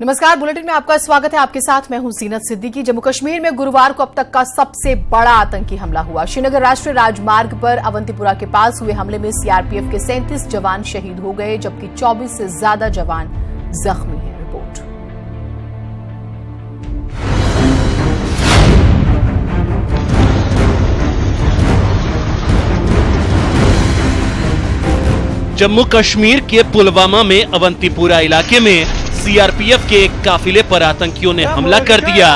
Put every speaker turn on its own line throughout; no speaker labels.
नमस्कार, बुलेटिन में आपका स्वागत है। आपके साथ मैं हूं जीनत सिद्दीकी। जम्मू कश्मीर में गुरुवार को अब तक का सबसे बड़ा आतंकी हमला हुआ। श्रीनगर राष्ट्रीय राजमार्ग पर अवंतीपुरा के पास हुए हमले में सीआरपीएफ के 37 जवान शहीद हो गए, जबकि 24 से ज्यादा जवान जख्मी हैं। रिपोर्ट।
जम्मू कश्मीर के पुलवामा में अवंतीपुरा इलाके में सीआरपीएफ के एक काफिले पर आतंकियों ने हमला कर दिया।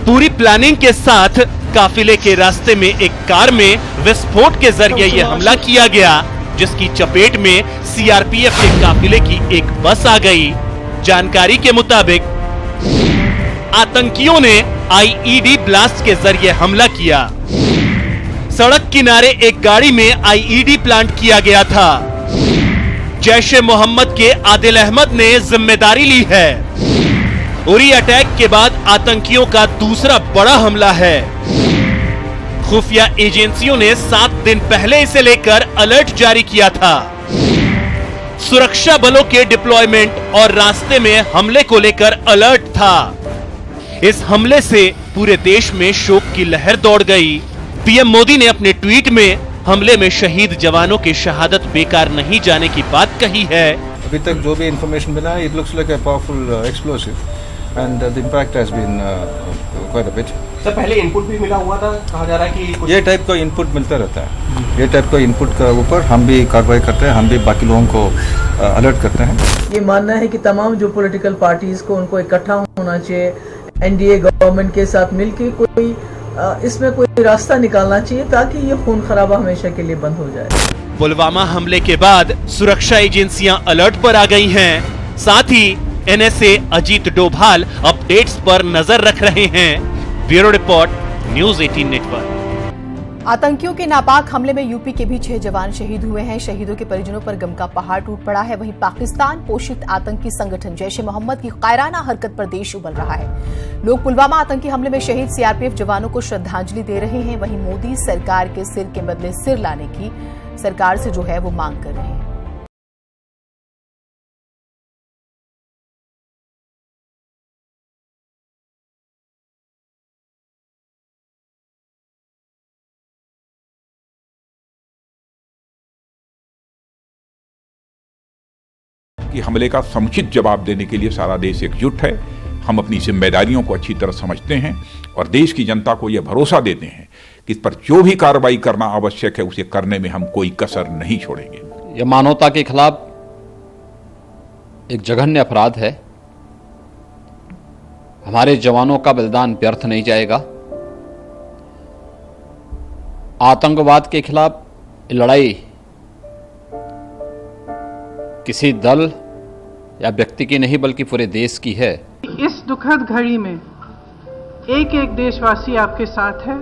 पूरी प्लानिंग के साथ काफिले के रास्ते में एक कार में विस्फोट के जरिए यह हमला किया गया, जिसकी चपेट में सीआरपीएफ के काफिले की एक बस आ गई। जानकारी के मुताबिक आतंकियों ने आईईडी ब्लास्ट के जरिए हमला किया। सड़क किनारे एक गाड़ी में आईईडी प्लांट किया गया था। जैश-ए मोहम्मद के आदिल अहमद ने जिम्मेदारी ली है। उरी अटैक के बाद आतंकियों का दूसरा बड़ा हमला है। खुफिया एजेंसियों ने 7 दिन पहले इसे लेकर अलर्ट जारी किया था। सुरक्षा बलों के डिप्लॉयमेंट और रास्ते में हमले को लेकर अलर्ट था। इस हमले से पूरे देश में शोक की लहर दौड़ गई। पीएम मोदी ने अपने ट्वीट में हमले में शहीद जवानों की शहादत बेकार नहीं जाने की बात कही है।
अभी तक जो भी इंफॉर्मेशन मिला है, it looks like a powerful explosive and the impact has been quite a bit.
Sir, पहले इनपुट भी मिला हुआ था, कहा जा रहा है कि कुछ
ये टाइप का इनपुट मिलता रहता है। ये टाइप का इनपुट के ऊपर हम भी कार्रवाई करते हैं, हम भी बाकी लोगों को अलर्ट करते हैं।
ये मानना है कि तमाम जो पॉलिटिकल पार्टीज को उनको इकट्ठा होना चाहिए, एनडीए गवर्नमेंट के साथ मिलकर कोई इसमें कोई रास्ता निकालना चाहिए ताकि ये खून खराबा हमेशा के लिए बंद हो जाए।
पुलवामा हमले के बाद सुरक्षा एजेंसियां अलर्ट पर आ गई हैं। साथ ही एनएसए अजीत डोभाल अपडेट्स पर नजर रख रहे हैं। Bureau report, news 18 network.
आतंकियों के नापाक हमले में यूपी के भी 6 जवान शहीद हुए हैं। शहीदों के परिजनों पर गम का पहाड़ टूट पड़ा है। वहीं पाकिस्तान पोषित आतंकी संगठन जैश-ए मोहम्मद की कायराना हरकत पर देश उबल रहा है। लोग पुलवामा आतंकी हमले में शहीद सीआरपीएफ जवानों को श्रद्धांजलि दे रहे हैं। वहीं मोदी सरकार के सिर के बदले सिर लाने की सरकार से जो है वो मांग कर रहे हैं।
कि हमले का समुचित जवाब देने के लिए सारा देश एकजुट है। हम अपनी जिम्मेदारियों को अच्छी तरह समझते हैं और देश की जनता को यह भरोसा देते हैं कि इस पर जो भी कार्रवाई करना आवश्यक है उसे करने में हम कोई कसर नहीं छोड़ेंगे।
यह मानवता के खिलाफ एक जघन्य अपराध है। हमारे जवानों का बलिदान व्यर्थ नहीं जाएगा। आतंकवाद के खिलाफ लड़ाई किसी दल या व्यक्ति की नहीं बल्कि पूरे देश की है।
इस दुखद घड़ी में एक एक देशवासी आपके साथ है।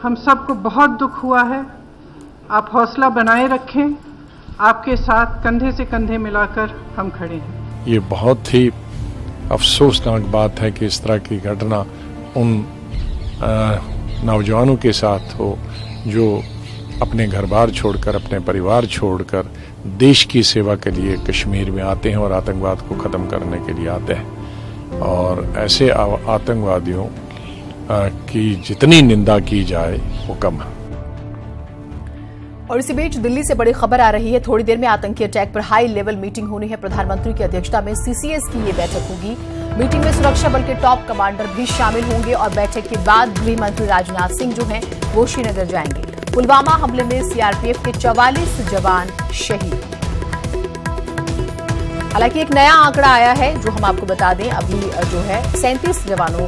हम सबको बहुत दुख हुआ है। आप हौसला बनाए रखें। आपके साथ कंधे से कंधे मिलाकर हम खड़े हैं।
ये बहुत ही अफसोसनाक बात है कि इस तरह की घटना उन नौजवानों के साथ हो जो अपने घर बार छोड़कर, अपने परिवार छोड़कर देश की सेवा के लिए कश्मीर में आते हैं और आतंकवाद को ख़त्म करने के लिए आते हैं। और ऐसे आतंकवादियों की जितनी निंदा की जाए वो कम है।
और इसी बीच दिल्ली से बड़ी खबर आ रही है। थोड़ी देर में आतंकी अटैक पर हाई लेवल मीटिंग होनी है। प्रधानमंत्री की अध्यक्षता में सीसीएस की ये बैठक होगी। मीटिंग में सुरक्षा बल के टॉप कमांडर भी शामिल होंगे और बैठक के बाद गृह मंत्री राजनाथ सिंह जो हैं वो श्रीनगर जाएंगे। पुलवामा हमले में सीआरपीएफ के 44 जवान शहीद। हालांकि एक नया आंकड़ा आया है जो हम आपको बता दें। अभी जो है 37 जवानों,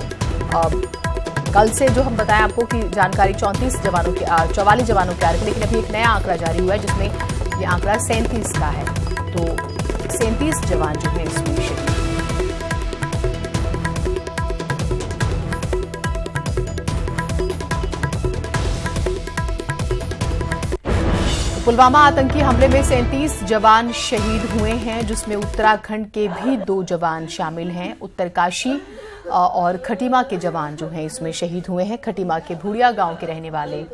कल से जो हम बताएं आपको कि जानकारी 44 जवानों की आ रही है, लेकिन अभी एक नया आंकड़ा जारी हुआ है जिसमें ये आंकड़ा 37 का है। तो 37 जवान जो है इसमें शहीद। पुलवामा आतंकी हमले में 37 जवान शहीद हुए हैं, जिसमें उत्तराखंड के भी 2 जवान शामिल हैं। उत्तरकाशी और खटीमा के जवान जो हैं इसमें शहीद हुए हैं। खटीमा के भूड़िया गांव के रहने वाले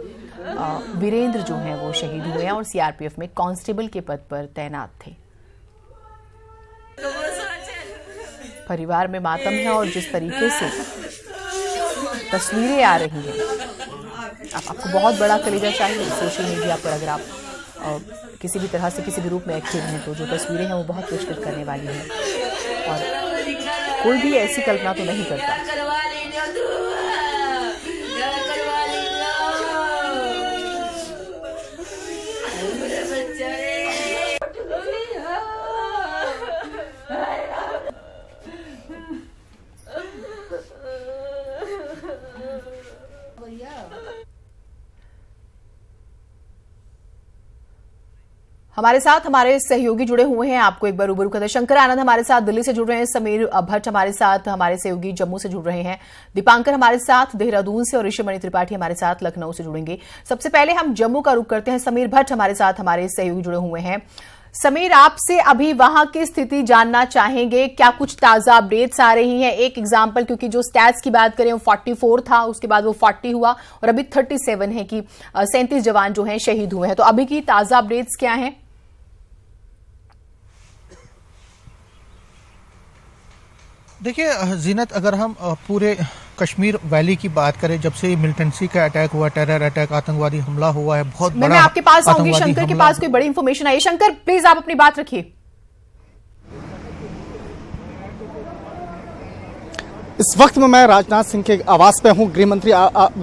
वीरेंद्र जो हैं वो शहीद हुए हैं और सीआरपीएफ में कांस्टेबल के पद पर तैनात थे। परिवार में मातम है और जिस तरीके से तस्वीरें आ रही हैं, आपको बहुत बड़ा कलेजा चाहिए सोशल मीडिया पर। अगर आप किसी भी तरह से किसी भी रूप में एक्टिव हैं तो जो तस्वीरें हैं वो बहुत मुश्किल करने वाली हैं, और कोई भी ऐसी कल्पना तो नहीं करता। हमारे साथ हमारे सहयोगी जुड़े हुए हैं, आपको एक बार रूबरू करते हैं। शंकर आनंद हमारे साथ दिल्ली से जुड़ रहे हैं, समीर भट्ट हमारे साथ, हमारे सहयोगी जम्मू से जुड़ रहे हैं, दीपांकर हमारे साथ देहरादून से, और ऋषिमणि त्रिपाठी हमारे साथ लखनऊ से जुड़ेंगे। सबसे पहले हम जम्मू का रुख करते हैं। समीर भट्ट हमारे साथ हमारे सहयोगी जुड़े हुए हैं। समीर, आपसे अभी वहां की स्थिति जानना चाहेंगे, क्या कुछ ताजा अपडेट्स आ रही हैं? एक एग्जांपल, क्योंकि जो स्टैट्स की बात करें वो 44 था, उसके बाद वो 40 हुआ और अभी 37 है कि 37 जवान जो हैं शहीद हुए हैं। तो अभी की ताजा अपडेट्स क्या हैं?
देखिए जीनत, अगर हम पूरे कश्मीर वैली की बात करें, जब से मिलिटेंसी का अटैक हुआ, टेरर अटैक, आतंकवादी हमला हुआ है, बहुत बड़ा।
मैं आपके पास आऊंगी, शंकर के पास कोई बड़ी इंफॉर्मेशन आई है। शंकर प्लीज आप अपनी बात रखिए।
इस वक्त में मैं राजनाथ सिंह के आवास पे हूँ। गृह मंत्री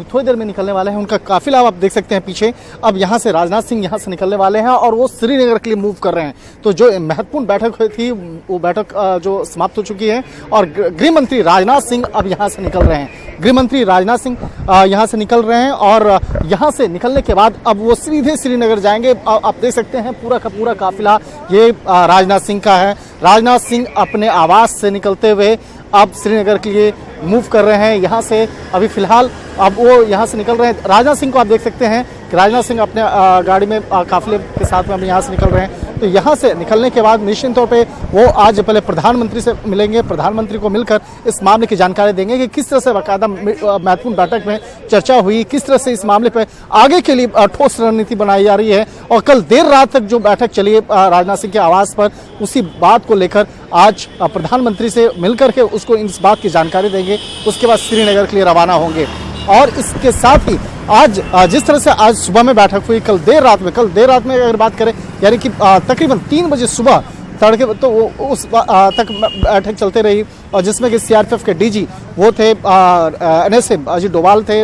थोड़ी देर में निकलने वाले हैं, उनका काफिला आप देख सकते हैं पीछे। अब यहाँ से राजनाथ सिंह यहाँ से निकलने वाले हैं और वो श्रीनगर के लिए मूव कर रहे हैं। तो जो महत्वपूर्ण बैठक हुई थी वो बैठक जो समाप्त हो चुकी है और गृह मंत्री राजनाथ सिंह अब यहाँ से निकल रहे हैं। गृह मंत्री राजनाथ सिंह यहाँ से निकल रहे हैं और यहाँ से निकलने के बाद अब वो सीधे श्रीनगर जाएंगे। आप देख सकते हैं पूरा का पूरा काफिला ये राजनाथ सिंह का है। राजनाथ सिंह अपने आवास से निकलते हुए अब श्रीनगर के लिए मूव कर रहे हैं। यहाँ से अभी फिलहाल अब वो यहाँ से निकल रहे हैं। राजनाथ सिंह को आप देख सकते हैं कि राजनाथ सिंह अपने गाड़ी में काफिले के साथ में अब यहाँ से निकल रहे हैं। तो यहाँ से निकलने के बाद निश्चित तौर पे वो आज पहले प्रधानमंत्री से मिलेंगे। प्रधानमंत्री को मिलकर इस मामले की जानकारी देंगे कि किस तरह से बाकायदा महत्वपूर्ण बैठक में चर्चा हुई, किस तरह से इस मामले पर आगे के लिए ठोस रणनीति बनाई जा रही है। और कल देर रात तक जो बैठक चली राजनाथ सिंह के आवास पर, उसी बात को लेकर आज प्रधानमंत्री से मिलकर के उसको इस बात की जानकारी देंगे। उसके बाद श्रीनगर के लिए रवाना होंगे। और इसके साथ ही आज जिस तरह से आज सुबह में बैठक हुई, कल देर रात में अगर बात करें, यानी कि तकरीबन 3 बजे सुबह तड़के तो उस तक बैठक चलते रही। और जिसमें कि सीआरपीएफ के डीजी वो थे, एनएसए अजीत डोभाल थे,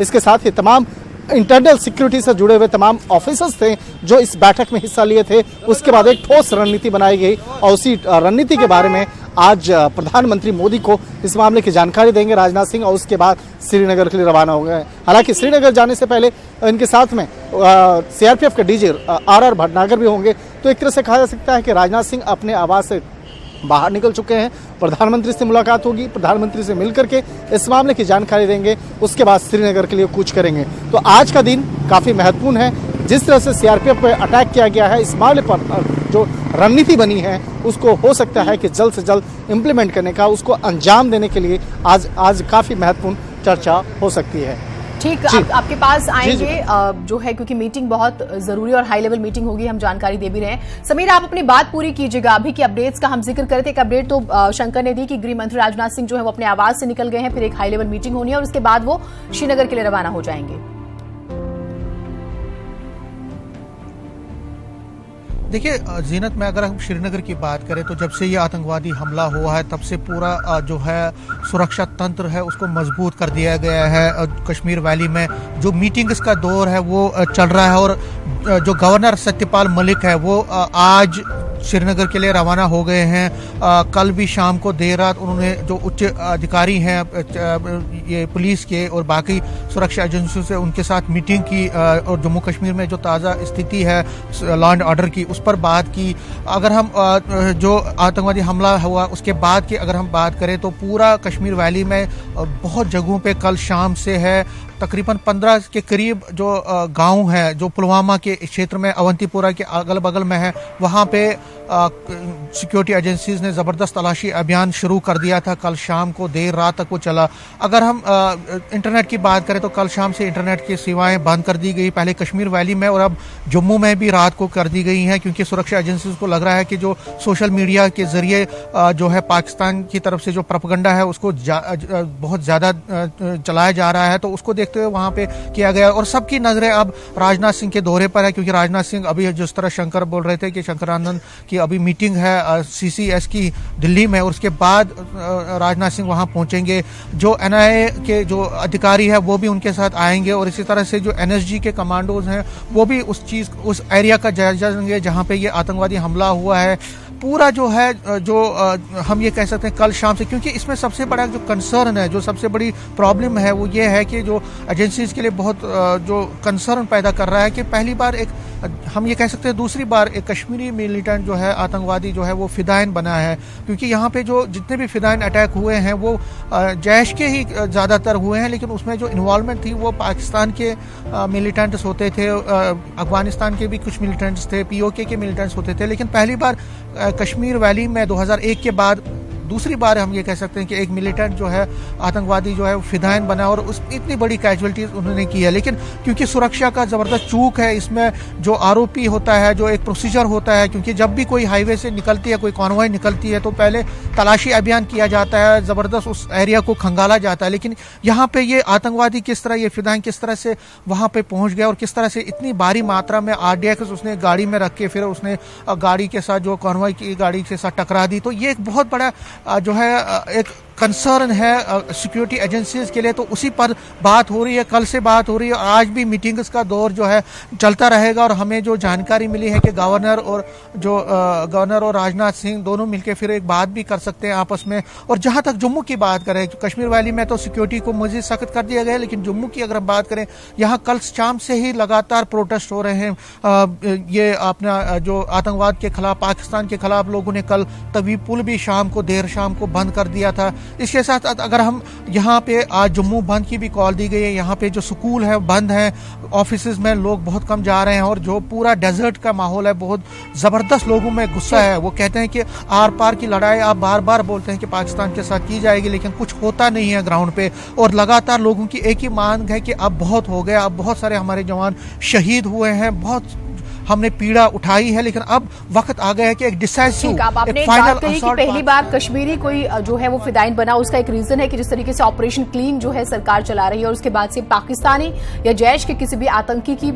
इसके साथ ही तमाम इंटरनल सिक्योरिटी से जुड़े हुए तमाम ऑफिसर्स थे जो इस बैठक में हिस्सा लिए थे। उसके बाद एक ठोस रणनीति बनाई गई और उसी रणनीति के बारे में आज प्रधानमंत्री मोदी को इस मामले की जानकारी देंगे राजनाथ सिंह और उसके बाद श्रीनगर के लिए रवाना हो गए। हालांकि श्रीनगर जाने से पहले इनके साथ में सीआरपीएफ के डीजी आर भटनागर भी होंगे। तो एक तरह से कहा जा सकता है कि राजनाथ सिंह अपने आवास से बाहर निकल चुके हैं। प्रधानमंत्री से मुलाकात होगी, प्रधानमंत्री से मिलकर के इस मामले की जानकारी देंगे, उसके बाद श्रीनगर के लिए कूच करेंगे। तो आज का दिन काफी महत्वपूर्ण है। जिस तरह से सीआरपीएफ पर अटैक किया गया है, इस मामले पर जो रणनीति बनी है उसको हो सकता है कि जल्द से जल्द इम्प्लीमेंट करने का, उसको अंजाम देने के लिए आज काफी महत्वपूर्ण चर्चा हो सकती है।
ठीक, आपके पास आएंगे जो है, क्योंकि मीटिंग बहुत जरूरी और हाई लेवल मीटिंग होगी, हम जानकारी दे भी रहे हैं। समीर, आप अपनी बात पूरी कीजिएगा। अभी की अपडेट्स का हम जिक्र करते थे। एक अपडेट तो शंकर ने दी कि गृह मंत्री राजनाथ सिंह जो है वो अपने आवास से निकल गए हैं, फिर एक हाई लेवल मीटिंग होनी है और उसके बाद वो श्रीनगर के लिए रवाना हो जाएंगे।
देखिए जीनत में अगर हम श्रीनगर की बात करें तो जब से ये आतंकवादी हमला हुआ है तब से पूरा जो है सुरक्षा तंत्र है उसको मजबूत कर दिया गया है। कश्मीर वैली में जो मीटिंग्स का दौर है वो चल रहा है और जो गवर्नर सत्यपाल मलिक है वो आज श्रीनगर के लिए रवाना हो गए हैं। कल भी शाम को देर रात उन्होंने जो उच्च अधिकारी हैं ये पुलिस के और बाकी सुरक्षा एजेंसियों से उनके साथ मीटिंग की और जम्मू कश्मीर में जो ताज़ा स्थिति है लॉ एंड ऑर्डर की उस पर बात की। अगर हम जो आतंकवादी हमला हुआ उसके बाद की अगर हम बात करें तो पूरा कश्मीर वैली में बहुत जगहों पे कल शाम से है तकरीबन 15 के करीब जो गांव है जो पुलवामा के क्षेत्र में अवंतीपुरा के अगल बगल में है, वहाँ पे सिक्योरिटी एजेंसीज ने ज़बरदस्त तलाशी अभियान शुरू कर दिया था। कल शाम को देर रात तक वो चला। अगर हम इंटरनेट की बात करें तो कल शाम से इंटरनेट की सेवाएं बंद कर दी गई, पहले कश्मीर वैली में और अब जम्मू में भी रात को कर दी गई हैं, क्योंकि सुरक्षा एजेंसीज को लग रहा है कि जो सोशल मीडिया के ज़रिए जो है पाकिस्तान की तरफ से जो प्रोपेगेंडा है उसको बहुत ज़्यादा चलाया जा रहा है, तो उसको देखते हुए वहाँ पे किया गया। और सबकी नज़रें अब राजनाथ सिंह के दौरे पर है, क्योंकि राजनाथ सिंह अभी जिस तरह शंकर बोल रहे थे कि शंकर आनंद की अभी मीटिंग है CCS की दिल्ली में, और उसके बाद राजनाथ सिंह वहाँ पहुँचेंगे। जो NIA के जो अधिकारी है वो भी उनके साथ आएंगे, और इसी तरह से जो NSG के कमांडोज हैं वो भी उस एरिया का जायजा लेंगे जहाँ पे ये आतंकवादी हमला हुआ है। पूरा जो है जो हम ये कह सकते हैं कल शाम से, क्योंकि इसमें सबसे बड़ा जो कंसर्न है, जो सबसे बड़ी प्रॉब्लम है वो ये है कि जो एजेंसीज के लिए बहुत जो कंसर्न पैदा कर रहा है कि पहली बार एक, हम ये कह सकते हैं दूसरी बार एक कश्मीरी मिलिटेंट जो है आतंकवादी जो है वो फिदायन बना है। क्योंकि यहाँ पे जो जितने भी फिदायन अटैक हुए हैं वो जैश के ही ज़्यादातर हुए हैं, लेकिन उसमें जो इन्वॉल्वमेंट थी वो पाकिस्तान के मिलिटेंट्स होते थे, अफगानिस्तान के भी कुछ मिलिटेंट्स थे, POK के मिलिटेंट्स होते थे। लेकिन पहली बार कश्मीर वैली में 2001 के बाद दूसरी बार हम ये कह सकते हैं कि एक मिलिटेंट जो है आतंकवादी जो है वो फिदायन बना, और उस इतनी बड़ी कैजुअलिटीज उन्होंने की है। लेकिन क्योंकि सुरक्षा का ज़बरदस्त चूक है इसमें, जो ROP होता है, जो एक प्रोसीजर होता है, क्योंकि जब भी कोई हाईवे से निकलती है, कोई कॉन्वॉय निकलती है तो पहले तलाशी अभियान किया जाता है, ज़बरदस्त उस एरिया को खंगाला जाता है। लेकिन यहाँ पे ये आतंकवादी किस तरह, ये फिदायन किस तरह से वहाँ पे पहुँच गया और किस तरह से इतनी भारी मात्रा में RDX उसने गाड़ी में रख के फिर उसने गाड़ी के साथ जो कॉन्वॉय की गाड़ी के साथ टकरा दी। तो ये एक बहुत बड़ा जो है एक कंसर्न है सिक्योरिटी एजेंसीज के लिए। तो उसी पर बात हो रही है, कल से बात हो रही है, आज भी मीटिंग्स का दौर जो है चलता रहेगा। और हमें जो जानकारी मिली है कि गवर्नर और राजनाथ सिंह दोनों मिलकर फिर एक बात भी कर सकते हैं आपस में। और जहां तक जम्मू की बात करें, कश्मीर वैली में तो सिक्योरिटी को मजीद सख्त कर दिया गया है, लेकिन जम्मू की अगर हम बात करें, यहाँ कल शाम से ही लगातार प्रोटेस्ट हो रहे हैं। ये अपना जो आतंकवाद के खिलाफ, पाकिस्तान के खिलाफ लोगों ने कल तवी पुल भी देर शाम को बंद कर दिया था। इसके साथ अगर हम यहाँ पे आज जम्मू बंद की भी कॉल दी गई है, यहाँ पे जो स्कूल है बंद है, ऑफिसेज में लोग बहुत कम जा रहे हैं, और जो पूरा डेजर्ट का माहौल है, बहुत ज़बरदस्त लोगों में गुस्सा है। वो कहते हैं कि आर पार की लड़ाई आप बार बार बोलते हैं कि पाकिस्तान के साथ की जाएगी, लेकिन कुछ होता नहीं है ग्राउंड पे। और लगातार लोगों की एक ही मांग है कि अब बहुत हो गया, अब बहुत सारे हमारे जवान शहीद हुए हैं, बहुत हमने पीड़ा उठाई है, लेकिन अब वक्त आ गया है कि एक डिसाइसिव,
आपने बात कही कि पहली बार कश्मीरी कोई जो है वो फिदायन बना। उसका एक रीजन है कि जिस तरीके से ऑपरेशन क्लीन जो है सरकार चला रही है, और उसके बाद से पाकिस्तानी या जैश के किसी भी आतंकी की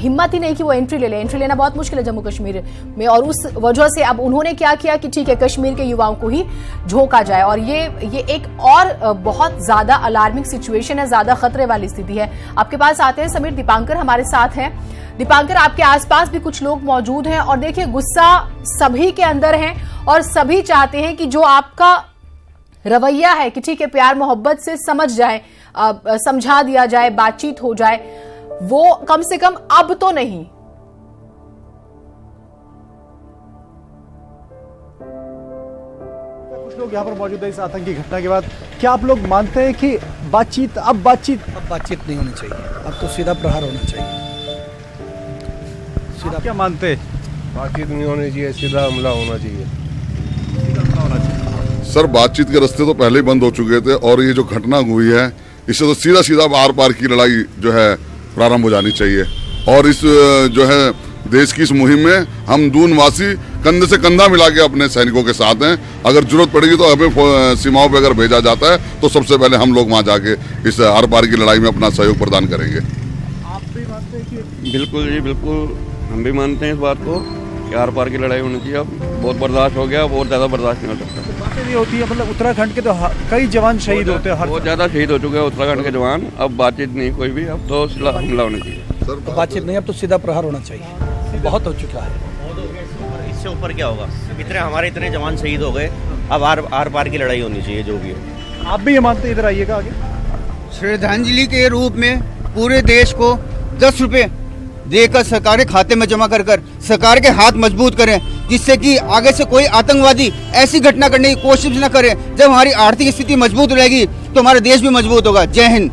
हिम्मत ही नहीं कि वो एंट्री ले ले। एंट्री लेना बहुत मुश्किल है जम्मू कश्मीर में, और उस वजह से अब उन्होंने क्या किया कि ठीक है, कश्मीर के युवाओं को ही झोंका जाए। और ये एक और बहुत ज्यादा अलार्मिंग सिचुएशन है, ज्यादा खतरे वाली स्थिति है। आपके पास आते हैं समीर दीपांकर हमारे साथ हैं। दीपांकर, आपके आसपास भी कुछ लोग मौजूद हैं, और देखिए गुस्सा सभी के अंदर है, और सभी चाहते हैं कि जो आपका रवैया है कि ठीक है प्यार मोहब्बत से समझ जाए, समझा दिया जाए, बातचीत हो जाए, वो कम से कम अब तो नहीं।
कुछ लोग यहाँ पर मौजूद है इस आतंकी घटना के बाद। क्या आप लोग मानते हैं कि बातचीत
नहीं होनी चाहिए, अब तो सीधा प्रहार होना चाहिए।
आप क्या मानते हैं?
बातचीत नहीं होनी चाहिए, सीधा हमला होना चाहिए।
सर, बातचीत के रास्ते तो पहले ही बंद हो चुके थे, और ये जो घटना हुई है इससे तो सीधा सीधा आर पार की लड़ाई जो है प्रारंभ हो जानी चाहिए। और इस जो है देश की इस मुहिम में हम दूनवासी कंधे से कंधा मिला के अपने सैनिकों के साथ हैं। अगर जरूरत पड़ेगी तो हमें सीमाओं पे अगर भेजा जाता है तो सबसे पहले हम लोग वहाँ जाके इस आर पार की लड़ाई में अपना सहयोग प्रदान करेंगे।
आप भी मानते हैं कि?
बिल्कुल जी, बिल्कुल हम भी मानते हैं इस बात को कि आर पार की लड़ाई होनी चाहिए। अब बहुत बर्दाश्त हो गया, बहुत ज़्यादा बर्दाश्त नहीं हो सकता।
तो बातें भी होती है, मतलब उत्तराखंड के तो कई जवान शहीद होते हैं,
बहुत ज़्यादा शहीद हो चुके हैं उत्तराखंड के जवान। अब बातचीत नहीं कोई भी, अब तो हमला होना चाहिए।
तो बातचीत नहीं, अब तो सीधा प्रहार होना चाहिए। बहुत हो चुका है,
इससे ऊपर क्या होगा? इतने जवान शहीद हो गए, अब आर पार की लड़ाई होनी चाहिए जो भी है।
आप भी ये मानते हैं? इधर आइएगा आगे।
श्रद्धांजलि के रूप में पूरे देश को 10 रुपए देकर सरकार के खाते में जमा कर सरकार के हाथ मजबूत करें, जिससे कि आगे से कोई आतंकवादी ऐसी घटना करने की कोशिश न करे। जब हमारी आर्थिक स्थिति मजबूत रहेगी तो हमारा देश भी मजबूत होगा। जय हिंद।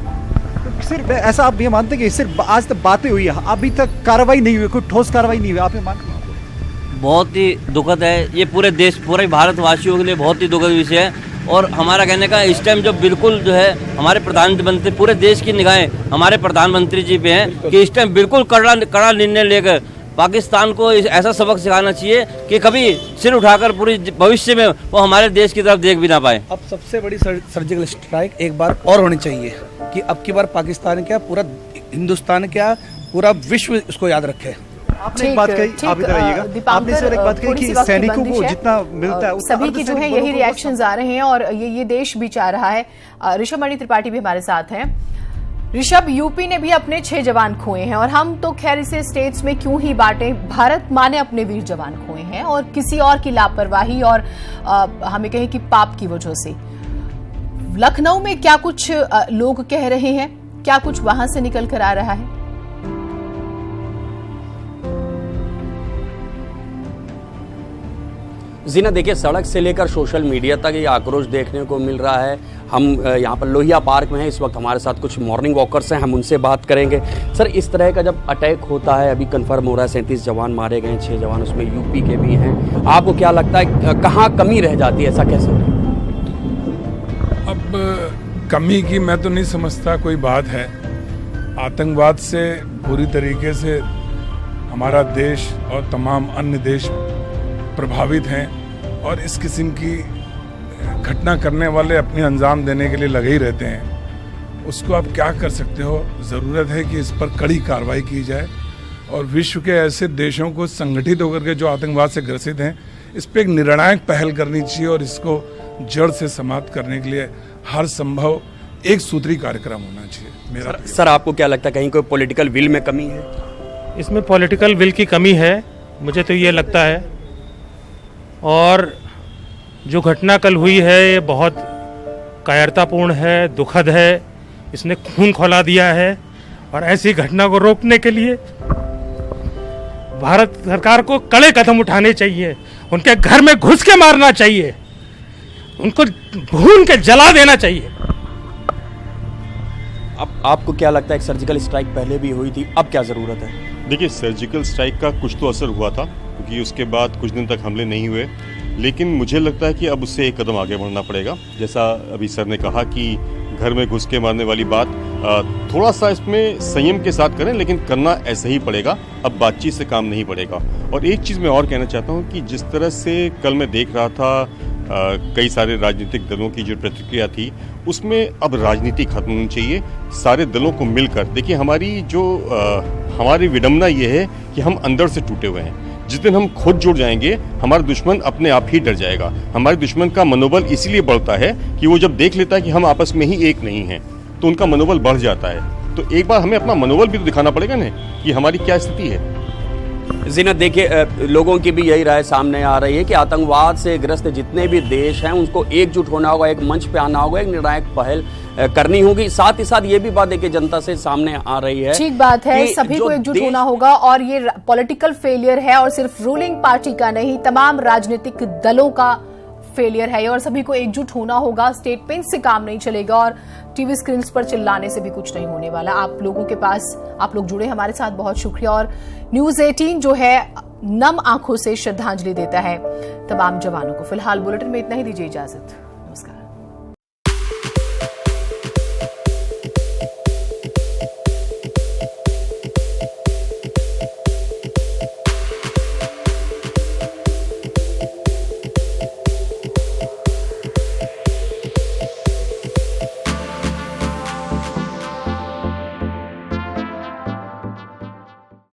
सिर्फ ऐसा आप ये मानते हैं कि सिर्फ आज तक बातें हुई है, अभी तक कार्रवाई नहीं हुई, कोई ठोस कार्रवाई नहीं हुई, आप ये मानते हैं?
बहुत ही दुखद है। ये पूरे देश, पूरे भारतवासियों के लिए बहुत ही दुखद विषय है। और हमारा कहने का इस टाइम जो बिल्कुल जो है हमारे प्रधानमंत्री, पूरे देश की निगाहें हमारे प्रधानमंत्री जी पे हैं कि इस टाइम बिल्कुल कड़ा निर्णय लेकर पाकिस्तान को ऐसा सबक सिखाना चाहिए कि कभी सिर उठाकर पूरी भविष्य में वो हमारे देश की तरफ देख भी ना पाए।
अब सबसे बड़ी सर्जिकल स्ट्राइक एक बार और होनी चाहिए कि अब की बार पाकिस्तान क्या, पूरा हिंदुस्तान क्या, पूरा विश्व इसको याद रखे।
आपने एक बात कही, आप इधर आइएगा, आपने इस एक बात कही कि सैनिकों को जितना मिलता है
सभी की जो है यही रिएक्शंस आ रहे हैं और ये देश भी चाह रहा है। ऋषभ मणि त्रिपाठी भी हमारे साथ हैं। ऋषभ, यूपी ने भी अपने 6 जवान खोए हैं और हम तो खैर इसे स्टेट्स में क्यों ही बांटे, भारत माँ ने अपने वीर जवान खोए हैं और किसी और की लापरवाही और हमें कहें कि पाप की वजह से। लखनऊ में क्या कुछ लोग कह रहे हैं, क्या कुछ वहां से निकल कर आ रहा है?
जीना, देखिए, सड़क से लेकर सोशल मीडिया तक ये आक्रोश देखने को मिल रहा है। हम यहाँ पर लोहिया पार्क में हैं, इस वक्त हमारे साथ कुछ मॉर्निंग वॉकर्स हैं, हम उनसे बात करेंगे। सर, इस तरह का जब अटैक होता है, अभी कंफर्म हो रहा है 37 जवान मारे गए, 6 जवान उसमें यूपी के भी हैं, आपको क्या लगता है कहाँ कमी रह जाती है, ऐसा कैसे होता है?
अब कमी की मैं तो नहीं समझता कोई बात है। आतंकवाद से पूरी तरीके से हमारा देश और तमाम अन्य देश प्रभावित हैं और इस किस्म की घटना करने वाले अपने अंजाम देने के लिए लगे ही रहते हैं। उसको आप क्या कर सकते हो? ज़रूरत है कि इस पर कड़ी कार्रवाई की जाए और विश्व के ऐसे देशों को संगठित होकर के जो आतंकवाद से ग्रसित हैं, इस पर एक निर्णायक पहल करनी चाहिए और इसको जड़ से समाप्त करने के लिए हर संभव एक सूत्री कार्यक्रम होना चाहिए। मेरा
सर, आपको क्या लगता है कहीं कोई पॉलिटिकल विल में कमी है?
इसमें पॉलिटिकल विल की कमी है, मुझे तो ये लगता है। और जो घटना कल हुई है ये बहुत कायरतापूर्ण है, दुखद है, इसने खून खौला दिया है और ऐसी घटना को रोकने के लिए भारत सरकार को कड़े कदम उठाने चाहिए, उनके घर में घुस के मारना चाहिए, उनको भून के जला देना चाहिए।
अब आपको क्या लगता है, एक सर्जिकल स्ट्राइक पहले भी हुई थी, अब क्या ज़रूरत है?
देखिए, सर्जिकल स्ट्राइक का कुछ तो असर हुआ था क्योंकि उसके बाद कुछ दिन तक हमले नहीं हुए, लेकिन मुझे लगता है कि अब उससे एक कदम आगे बढ़ना पड़ेगा। जैसा अभी सर ने कहा कि घर में घुस के मारने वाली बात, थोड़ा सा इसमें संयम के साथ करें, लेकिन करना ऐसे ही पड़ेगा। अब बातचीत से काम नहीं पड़ेगा। और एक चीज़ मैं और कहना चाहता हूँ कि जिस तरह से कल मैं देख रहा था कई सारे राजनीतिक दलों की जो प्रतिक्रिया थी, उसमें अब राजनीति खत्म होनी चाहिए, सारे दलों को मिलकर। देखिए, हमारी विडंबना ये है कि हम अंदर से टूटे हुए हैं। जिस दिन हम खुद जुड़ जाएंगे, हमारा दुश्मन अपने आप ही डर जाएगा। हमारे दुश्मन का मनोबल इसीलिए बढ़ता है कि वो जब देख लेता है कि हम आपस में ही एक नहीं हैं, तो उनका मनोबल बढ़ जाता है। तो एक बार हमें अपना मनोबल भी तो दिखाना पड़ेगा ना कि हमारी क्या स्थिति है।
जीनत, देखिए, लोगों की भी यही राय सामने आ रही है कि आतंकवाद से ग्रस्त जितने भी देश हैं उनको एकजुट होना होगा, एक मंच पे आना होगा, एक निर्णायक पहल करनी होगी। साथ ही साथ ये भी बात देखिए जनता से सामने आ रही है,
ठीक बात है, सभी को एकजुट होना होगा और ये पॉलिटिकल फेलियर है और सिर्फ रूलिंग पार्टी का नहीं, तमाम राजनीतिक दलों का फेलियर है और सभी को एकजुट होना होगा। स्टेटमेंट से काम नहीं चलेगा और टीवी स्क्रीन पर चिल्लाने से भी कुछ नहीं होने वाला। आप लोगों के पास, आप लोग जुड़े हमारे साथ, बहुत शुक्रिया। और न्यूज़ 18 जो है नम आंखों से श्रद्धांजलि देता है तमाम जवानों को। फिलहाल बुलेटिन में इतना ही, दीजिए इजाजत।